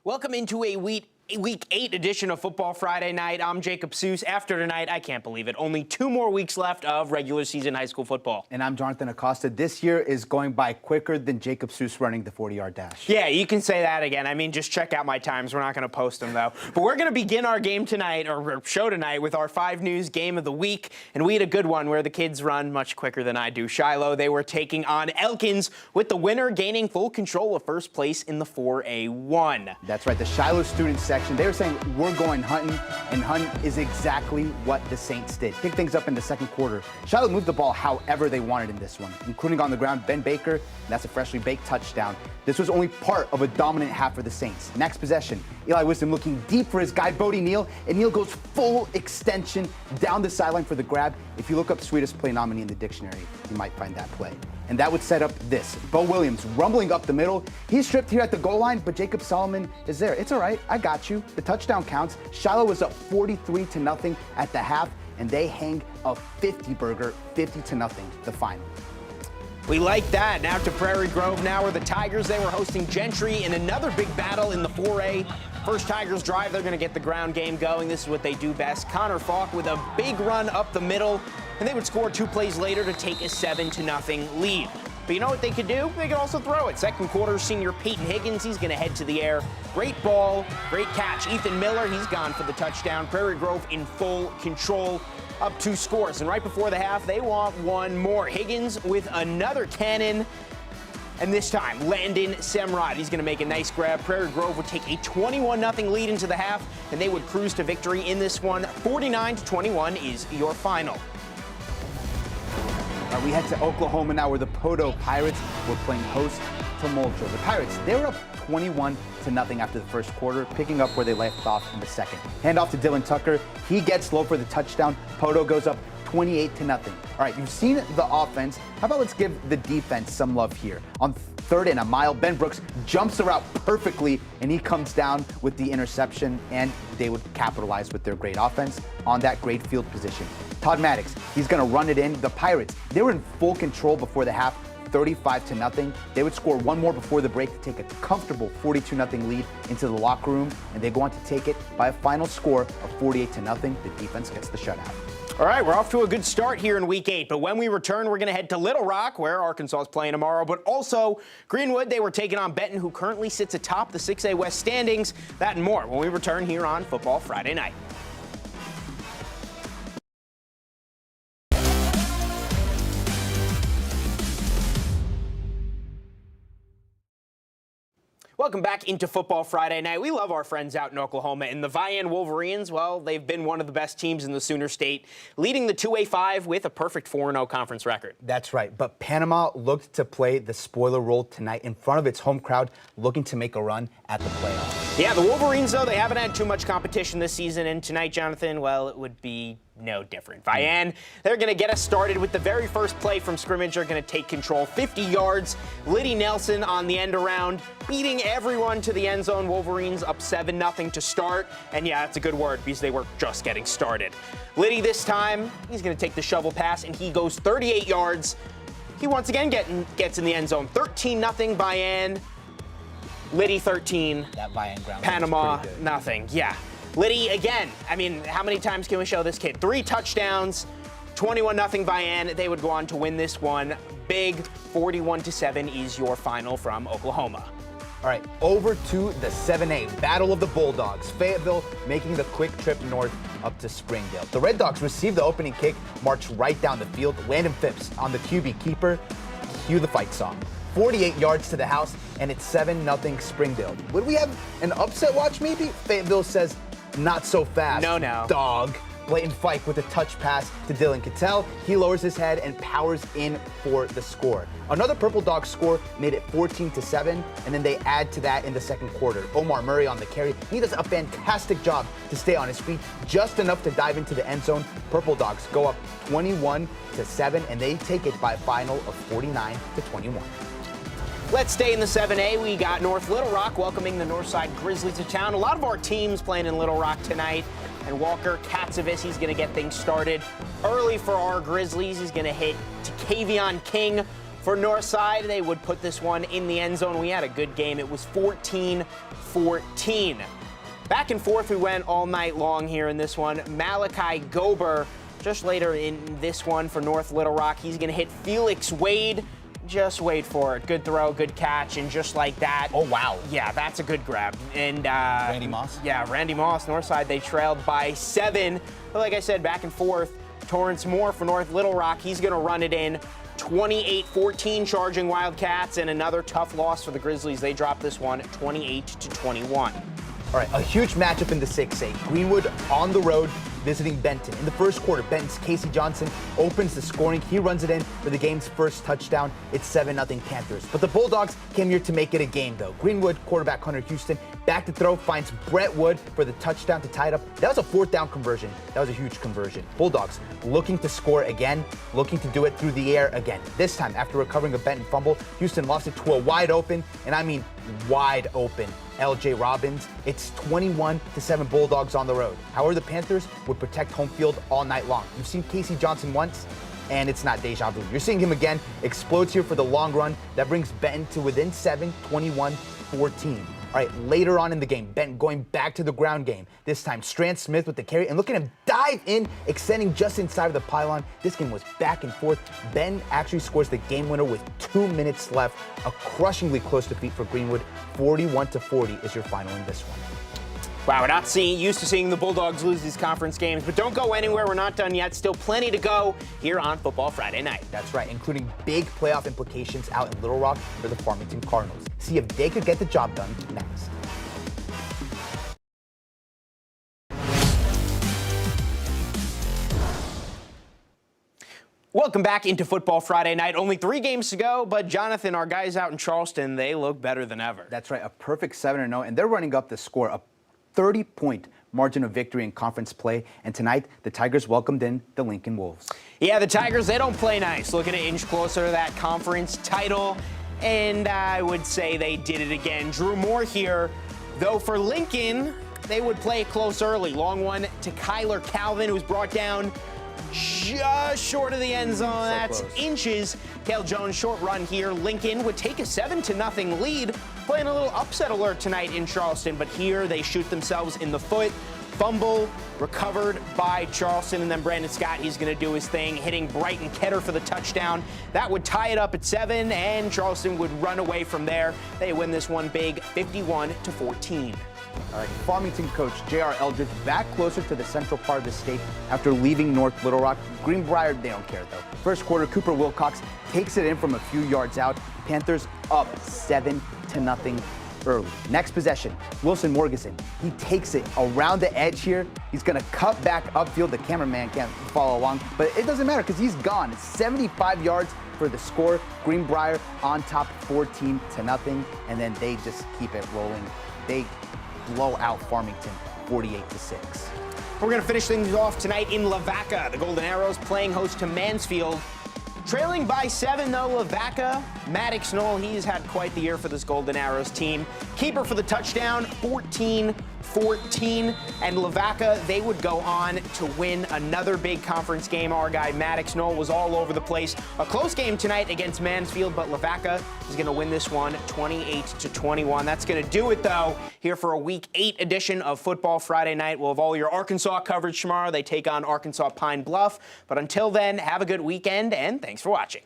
Welcome into a Week 8 edition of Football Friday Night. I'm Jacob Seuss. After tonight, I can't believe it, only 2 more weeks left of regular season high school football. And I'm Jonathan Acosta. This year is going by quicker than Jacob Seuss running the 40-yard dash. Yeah, you can say that again. I mean, just check out my times. We're not going to post them, though. But we're going to begin our game tonight, or show tonight, with our 5 News Game of the Week. And we had a good one where the kids run much quicker than I do. Shiloh, they were taking on Elkins, with the winner gaining full control of first place in the 4A1. That's right. The Shiloh student section, they were saying, we're going hunting, and hunting is exactly what the Saints did. Pick things up in the second quarter. Shiloh moved the ball however they wanted in this one, including on the ground. Ben Baker, that's a freshly baked touchdown. This was only part of a dominant half for the Saints. Next possession, Eli Wisdom looking deep for his guy, Bodie Neal, and Neal goes full extension down the sideline for the grab. If you look up sweetest play nominee in the dictionary, you might find that play. And that would set up this. Bo Williams rumbling up the middle. He's stripped here at the goal line, but Jacob Solomon is there. It's all right. I got you. The touchdown counts. Shiloh was up 43-0 at the half, and they hang a 50-burger, 50-0, the final. We like that. Now to Prairie Grove now, where the Tigers, they were hosting Gentry in another big battle in the 4A. First Tigers drive, they're going to get the ground game going. This is what they do best. Connor Falk with a big run up the middle, and they would score 2 plays later to take a 7-0 lead. But you know what they could do? They could also throw it. Second quarter, senior Peyton Higgins, he's going to head to the air. Great ball, great catch. Ethan Miller, he's gone for the touchdown. Prairie Grove in full control, up 2 scores. And right before the half, they want one more. Higgins with another cannon. And this time, Landon Semrod, he's going to make a nice grab. Prairie Grove would take a 21-0 lead into the half, and they would cruise to victory in this one. 49-21 is your final. We head to Oklahoma now, where the Poto Pirates were playing host to Moultrie. The Pirates, they were up 21-0 after the first quarter, picking up where they left off in the second. Hand off to Dylan Tucker. He gets low for the touchdown. Poto goes up 28-0. All right, you've seen the offense. How about let's give the defense some love here. On 3rd and a mile, Ben Brooks jumps the route perfectly, and he comes down with the interception, and they would capitalize with their great offense on that great field position. Todd Maddox, he's going to run it in. The Pirates, they were in full control before the half, 35-0. They would score 1 more before the break to take a comfortable 42-0 lead into the locker room, and they go on to take it by a final score of 48-0. The defense gets the shutout. All right, we're off to a good start here in Week 8, but when we return, we're going to head to Little Rock, where Arkansas is playing tomorrow, but also Greenwood, they were taking on Benton, who currently sits atop the 6A West standings. That and more when we return here on Football Friday Night. Welcome back into Football Friday Night. We love our friends out in Oklahoma, and the Vian Wolverines, well, they've been one of the best teams in the Sooner State, leading the 2A5 with a perfect 4-0 conference record. That's right, but Panama looked to play the spoiler role tonight in front of its home crowd, looking to make a run at the playoffs. Yeah, the Wolverines, though, they haven't had too much competition this season, and tonight, Jonathan, well, it would be no different. Vian, they're going to get us started with the very first play from scrimmage. They're going to take control, 50 yards. Liddy Nelson on the end around, beating everyone to the end zone. Wolverines up 7-0 to start. And yeah, that's a good word because they were just getting started. Liddy this time, he's going to take the shovel pass, and he goes 38 yards. He once again gets in the end zone. 13-0 Vian. Liddy 13. That Vian ground Panama nothing. Yeah. Liddy, again, I mean, how many times can we show this kid? 3 touchdowns, 21-0 Vian. They would go on to win this one. Big 41-7 is your final from Oklahoma. All right, over to the 7A, Battle of the Bulldogs. Fayetteville making the quick trip north up to Springdale. The Red Dogs receive the opening kick, march right down the field. Landon Phipps on the QB keeper. Cue the fight song. 48 yards to the house, and it's 7-0 Springdale. Would we have an upset watch maybe? Fayetteville says, not so fast. No. Dog. Leighton Fike with a touch pass to Dylan Cattell. He lowers his head and powers in for the score. Another Purple Dog score made it 14-7, and then they add to that in the second quarter. Omar Murray on the carry. He does a fantastic job to stay on his feet, just enough to dive into the end zone. Purple Dogs go up 21-7, and they take it by a final of 49-21. Let's stay in the 7A. We got North Little Rock welcoming the Northside Grizzlies to town. A lot of our teams playing in Little Rock tonight. And Walker Katsavis, he's going to get things started early for our Grizzlies. He's going to hit Kavion King For Northside, they would put this one in the end zone. We had a good game. It was 14-14. Back and forth we went all night long here in this one. Malachi Gober, just later in this one for North Little Rock, he's going to hit Felix Wade. Just wait for it. Good throw, good catch, and just like that. Oh, wow. Yeah, that's a good grab. And Randy Moss? Yeah, Randy Moss, Northside, they trailed by 7. But like I said, back and forth. Torrance Moore for North Little Rock, he's going to run it in. 28-14 charging Wildcats, and another tough loss for the Grizzlies. They dropped this one 28-21. All right, a huge matchup in the 6A. Greenwood on the road visiting Benton. In the first quarter, Benton's Casey Johnson opens the scoring. He runs it in for the game's first touchdown. It's 7-0 Panthers. But the Bulldogs came here to make it a game, though. Greenwood quarterback Hunter Houston back to throw, finds Brett Wood for the touchdown to tie it up. That was a 4th down conversion. That was a huge conversion. Bulldogs looking to score again, looking to do it through the air again. This time, after recovering a Benton fumble, Houston lost it to a wide open, and I mean wide open, L.J. Robbins. It's 21-7 Bulldogs on the road. However, the Panthers would protect home field all night long. You've seen Casey Johnson once, and it's not deja vu. You're seeing him again. Explodes here for the long run. That brings Benton to within 7, 21-14. All right, later on in the game, Benton going back to the ground game. This time, Strand Smith with the carry, and look at him dive in, extending just inside of the pylon. This game was back and forth. Benton actually scores the game winner with 2 minutes left. A crushingly close defeat for Greenwood. 41-40 is your final in this one. Wow, we're not used to seeing the Bulldogs lose these conference games, but don't go anywhere. We're not done yet. Still plenty to go here on Football Friday Night. That's right, including big playoff implications out in Little Rock for the Farmington Cardinals. See if they could get the job done next. Welcome back into Football Friday Night. Only 3 games to go, but Jonathan, our guys out in Charleston, they look better than ever. That's right, a perfect 7-0, and they're running up the score, a 30-point margin of victory in conference play. And tonight, the Tigers welcomed in the Lincoln Wolves. Yeah, the Tigers, they don't play nice. Looking to inch closer to that conference title, and I would say they did it again. Drew Moore here, though for Lincoln, they would play it close early. Long one to Kyler Calvin, who's brought down just short of the end zone. That's close. Inches. Cale Jones, short run here. Lincoln would take a 7-0 lead, playing a little upset alert tonight in Charleston, but here they shoot themselves in the foot. Fumble recovered by Charleston, and then Brandon Scott, he's going to do his thing, hitting Brighton Ketter for the touchdown. That would tie it up at 7, and Charleston would run away from there. They win this one big, 51-14. All right, Farmington coach J.R. Eldridge back closer to the central part of the state after leaving North Little Rock. Greenbrier, they don't care though. First quarter, Cooper Wilcox takes it in from a few yards out. Panthers up 7-0 early. Next possession, Wilson Morganson. He takes it around the edge here. He's going to cut back upfield. The cameraman can't follow along, but it doesn't matter because he's gone. It's 75 yards for the score. Greenbrier on top 14-0, and then they just keep it rolling. They blow out Farmington 48-6. We're going to finish things off tonight in Lavaca. The Golden Arrows playing host to Mansfield. Trailing by 7, though, Lavaca. Maddox Knoll, he's had quite the year for this Golden Arrows team. Keeper for the touchdown, 14-14. And Lavaca, they would go on to win another big conference game. Our guy Maddox Knoll was all over the place. A close game tonight against Mansfield, but Lavaca is going to win this one 28-21. That's going to do it, though, here for a Week 8 edition of Football Friday Night. We'll have all your Arkansas coverage tomorrow. They take on Arkansas Pine Bluff. But until then, have a good weekend, and thanks for watching.